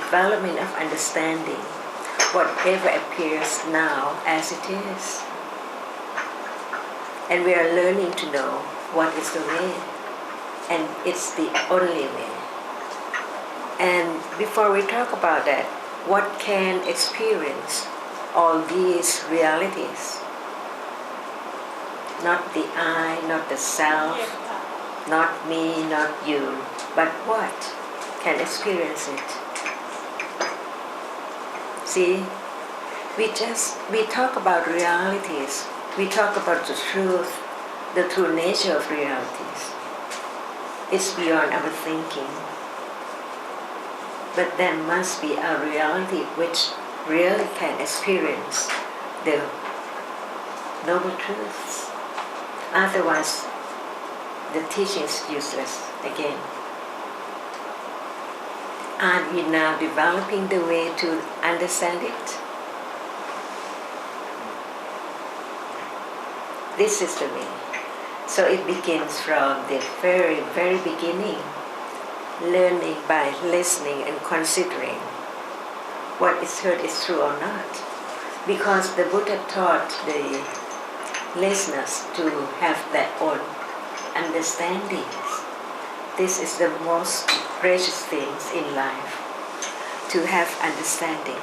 development of understanding whatever appears now as it is. And we are learning to know what is the way, and it's the only way. And before we talk about that, what can experience all these realities? Not the I, not the self, not me, not you, but what can experience it? See, we talk about realities, we talk about the true nature of realities. It's beyond our thinking. But there must be a reality which really can experience the noble truths. Otherwise, the teaching is useless again. Are we now developing the way to understand it? This is the way. So it begins from the very, very beginning, learning by listening and considering what is heard is true or not. Because the Buddha taught the listeners to have their own understandings. This is the most precious things in life, to have understanding,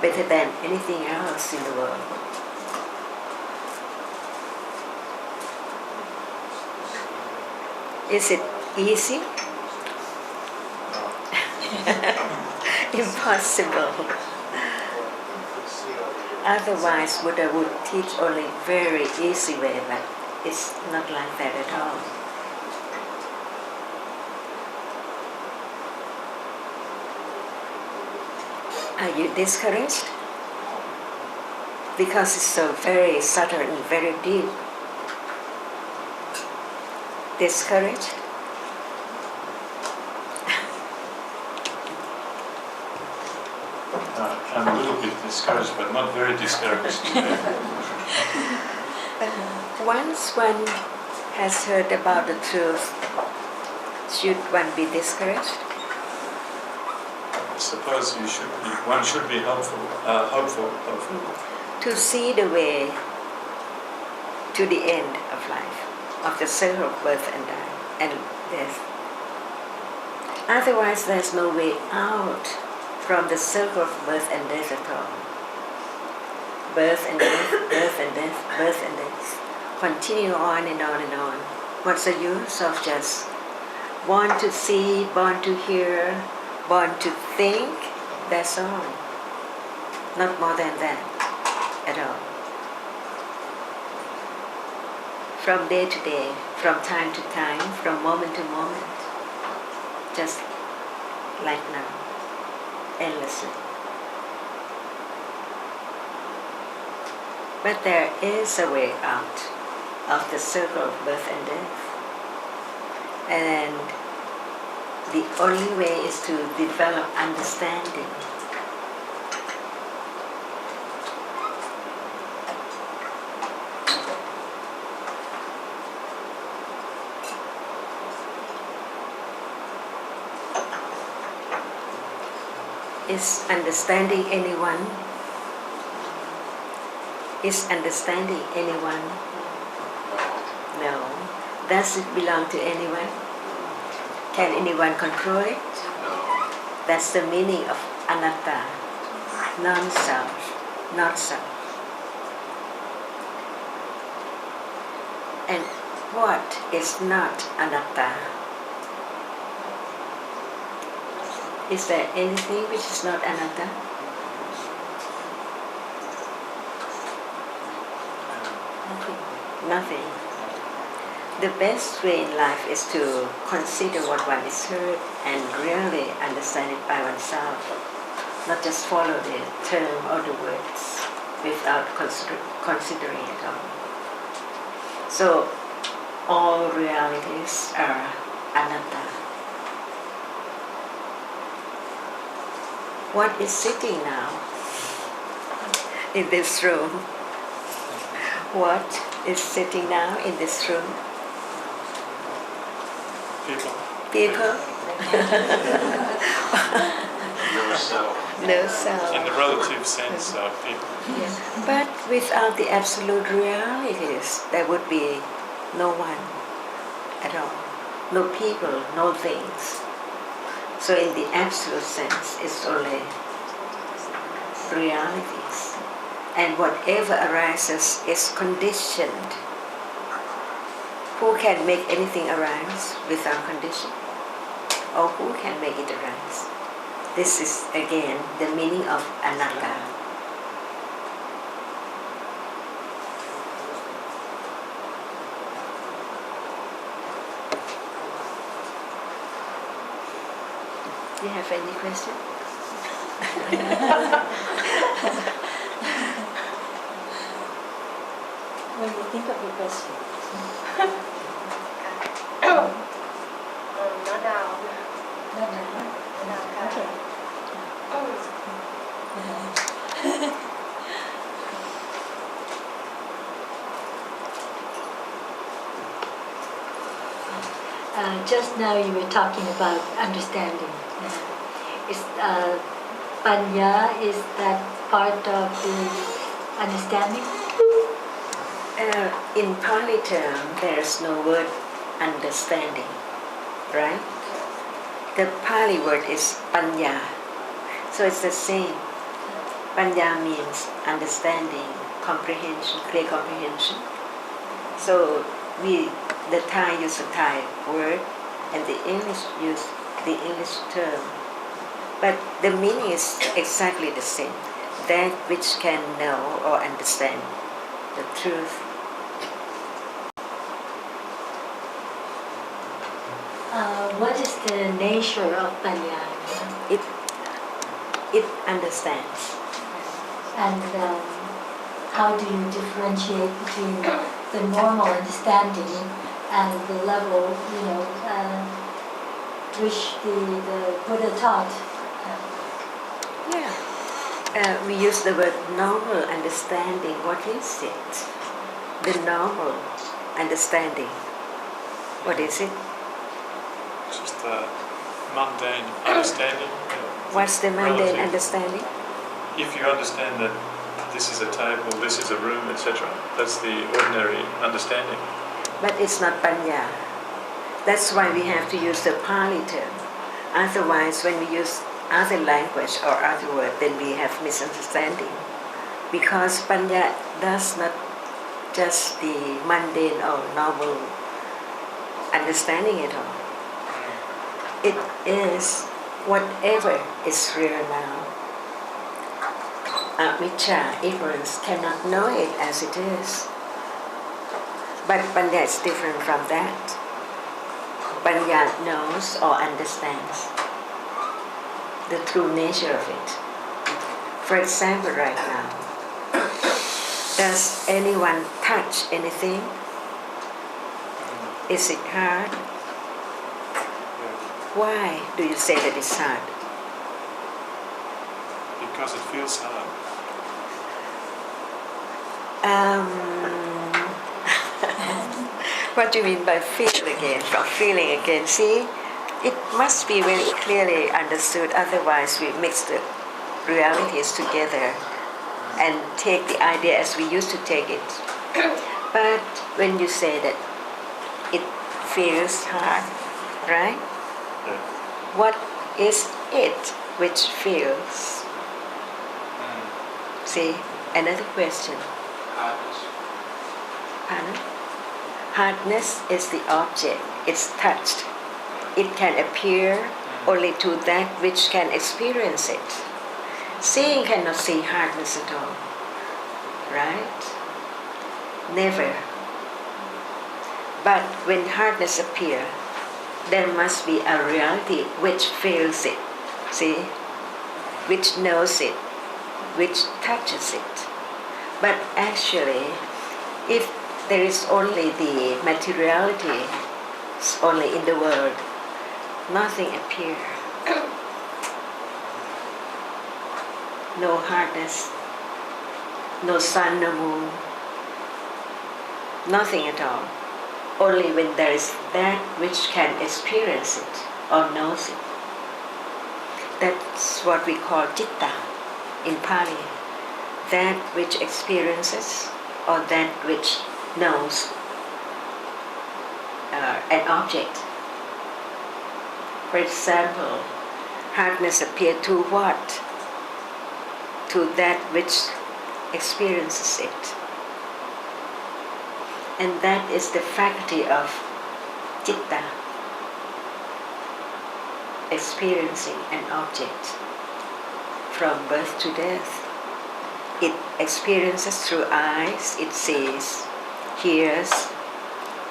better than anything else in the world. Is it easy? Impossible. Otherwise, Buddha would teach only very easy way, but it's not like that at all. Are you discouraged? Because it's so very subtle and very deep. Discouraged? I'm a little bit discouraged, but not very discouraged. Once one has heard about the truth, should one be discouraged? I suppose one should be hopeful. To see the way to the end of life, of the circle of birth and death. Otherwise, there's no way out from the circle of birth and death at all. Birth and death, birth and death, birth and death. Continue on and on and on. What's the use of just born to see, born to hear, born to think? That's all. Not more than that at all. From day to day, from time to time, from moment to moment, just like now, endlessly. But there is a way out of the circle of birth and death. And the only way is to develop understanding. Is understanding anyone? Is understanding anyone? No. Does it belong to anyone? Can anyone control it? That's the meaning of anatta, non-self, not self. And what is not anatta? Is there anything which is not anatta? Nothing. The best way in life is to consider what one is heard and really understand it by oneself, not just follow the term or the words without considering it all. So all realities are anatta. What is sitting now in this room? What is sitting now in this room? People. People? No sound. In the relative sense of people. Yeah. But without the absolute realities, there would be no one at all. No people, no things. So in the absolute sense, it's only realities. And whatever arises is conditioned. Who can make anything arise without condition? Or who can make it arise? This is again the meaning of anatta. Do you have any question? When you think of your question. Not now. Not now. Okay. Just now you were talking about understanding. Is panya, is that part of the understanding? In Pali term, there is no word understanding, right? The Pali word is panya. So it's the same. Panya means understanding, comprehension, clear comprehension. So the Thai use a Thai word and the English use the English term. But the meaning is exactly the same. That which can know or understand the truth. What is the nature of panya? It understands. And how do you differentiate between the normal understanding and the level, which the Buddha taught? Yeah. We use the word normal understanding. What is it? The normal understanding. What is it? Just a mundane understanding. What's the mundane Relative. understanding? If you understand that this is a table, this is a room, etc., that's the ordinary understanding. But it's not panya. That's why we have to use the Pali term. Otherwise, when we use other language or other word, then we have misunderstanding. Because panya does not just the mundane or normal understanding at all. It is whatever is real now. Avijja, ignorance, cannot know it as it is. But panya is different from that. Panya knows or understands the true nature of it. For example, right now, does anyone touch anything? Is it hard? Why do you say that it's hard? Because it feels hard. What do you mean by feel again? From feeling again? See, it must be very clearly understood, otherwise we mix the realities together and take the idea as we used to take it. But when you say that it feels hard, right? Yeah. What is it which feels? See, another question. Pardon? Hardness is the object. It's touched. It can appear only to that which can experience it. Seeing cannot see hardness at all. Right? Never. But when hardness appears, there must be a reality which feels it. See? Which knows it. Which touches it. But actually, if there is only the materiality only in the world, nothing appears. No hardness, no sun, no moon, nothing at all. Only when there is that which can experience it or knows it. That's what we call citta in Pali. That which experiences or that which knows an object. For example, hardness appears to what? To that which experiences it. And that is the faculty of citta, experiencing an object from birth to death. It experiences through eyes, it sees, hears,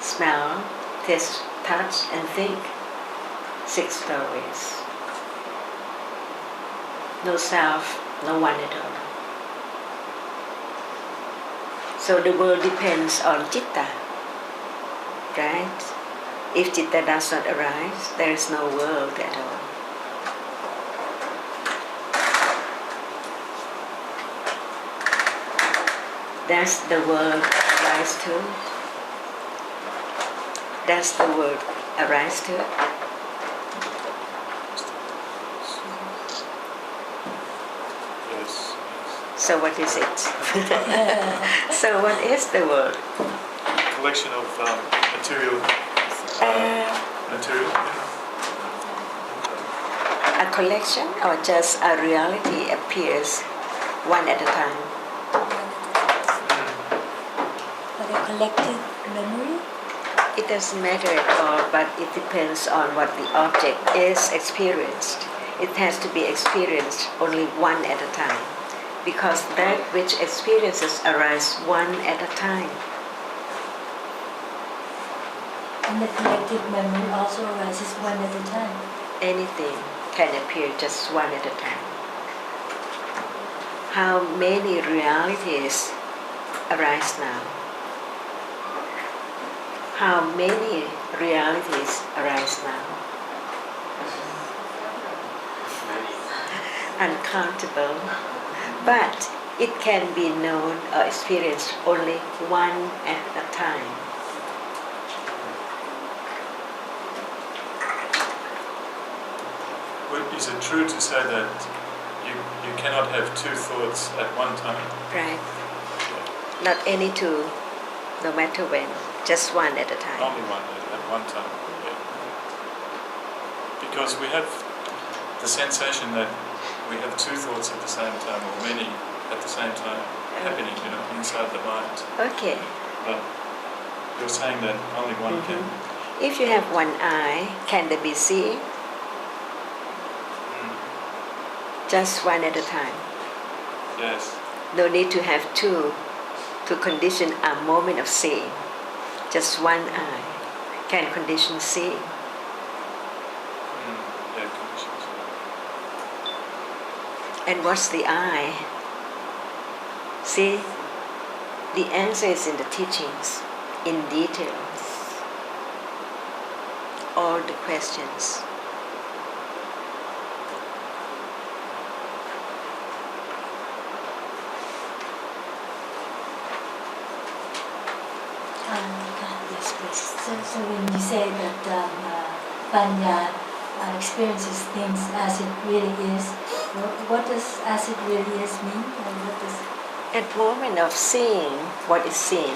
smell, taste, touch, and think. 6 stories. No self, no one at all. So the world depends on citta, right? If citta does not arise, there is no world at all. Does the world arise too? Does the world arise too? Yes. So what is it? So what is the world? Collection of material. Material. A collection or just a reality appears one at a time? Like a collective memory? It doesn't matter at all, but it depends on what the object is experienced. It has to be experienced only one at a time, because that which experiences arise one at a time. And the collective memory also arises one at a time. Anything can appear just one at a time. How many realities arise now? How many realities arise now? Uncountable. But it can be known or experienced only one at a time. Well, is it true to say that you cannot have 2 thoughts at one time? Right. Not any two, no matter when, just one at a time. Only one at one time. Yeah. Because we have the sensation that we have 2 thoughts at the same time, or many at the same time, happening, inside the mind. Okay. But you're saying that only one can. If you have one eye, can they be seen? Just one at a time. Yes. No need to have two to condition a moment of seeing. Just one eye can condition seeing. Yeah, conditions. And what's the eye? See, the answer is in the teachings, in details. All the questions. Yes, please. So when you say that Panya experiences things as it really is, what does as it really is mean? And what does At moment of seeing what is seen,